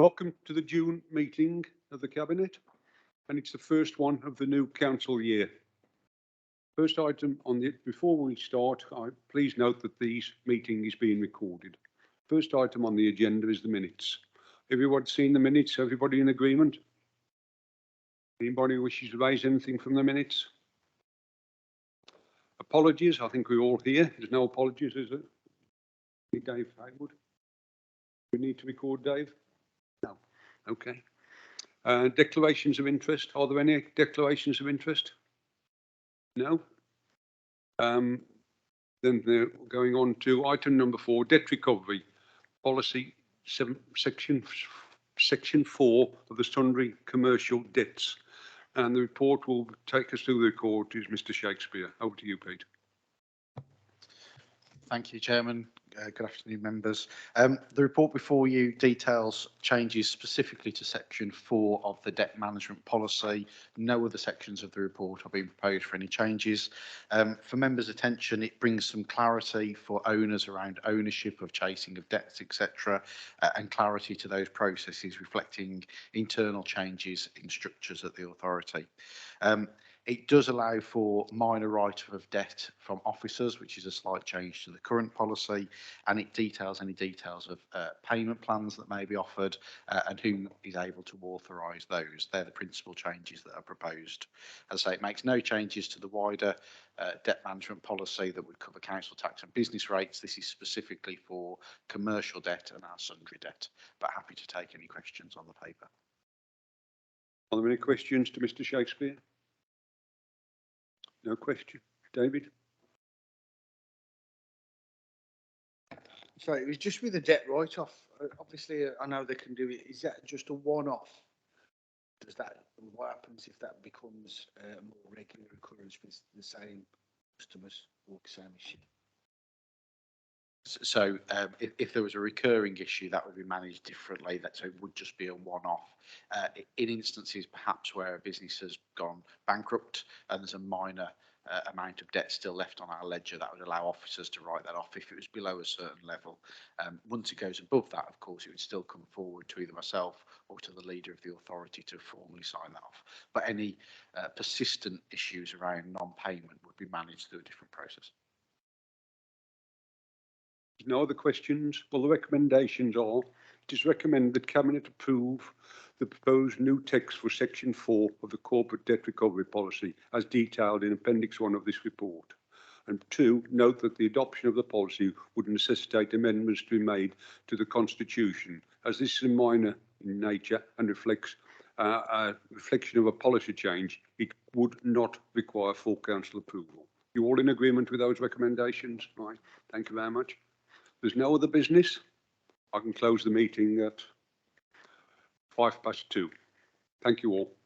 Welcome to the June meeting of the Cabinet, and it's the first one of the new council year. First item before we start, please note that this meeting is being recorded. First item on the agenda is the minutes. Everyone seen the minutes? Everybody in agreement? Anybody wishes to raise anything from the minutes? Apologies, I think we're all here. There's no apologies, is there? Dave Haywood. We need to record Dave? No. Okay. Declarations of interest. Are there any declarations of interest? No. Then they're going on to item number 4, debt recovery policy, section 4 of the sundry commercial debts. And the report will take us through the report is Mr. Shakespeare. Over to you, Pete. Thank you, Chairman. Good afternoon, members. The report before you details changes specifically to section 4 of the debt management policy. No other sections of the report are being proposed for any changes. For members' attention, it brings some clarity for owners around ownership of chasing of debts, etc., and clarity to those processes reflecting internal changes in structures at the authority. It does allow for minor write-off of debt from officers, which is a slight change to the current policy, and it details any details of payment plans that may be offered and who is able to authorise those. They're the principal changes that are proposed. As I say, it makes no changes to the wider debt management policy that would cover council tax and business rates. This is specifically for commercial debt and our sundry debt, but happy to take any questions on the paper. Are there any questions to Mr. Shakespeare? No question. David? So it was just with the debt write-off. Obviously, I know they can do it. Is that just a one-off? What happens if that becomes a more regular occurrence with the same customers or the same issue? So if there was a recurring issue, that would be managed differently. So it would just be a one-off. In instances perhaps where a business has gone bankrupt and there's a minor amount of debt still left on our ledger, that would allow officers to write that off if it was below a certain level. Once it goes above that, of course, it would still come forward to either myself or to the leader of the authority to formally sign that off. But any persistent issues around non-payment would be managed through a different process. No other questions? Well, the recommendations are, it is recommended that Cabinet approve the proposed new text for section 4 of the corporate debt recovery policy as detailed in appendix 1 of this report. And 2, note that the adoption of the policy would necessitate amendments to be made to the constitution, as this is minor in nature and reflects a reflection of a policy change. It would not require full council approval. You all in agreement with those recommendations? Right. Thank you very much. There's no other business. I can close the meeting at 2:05. Thank you all.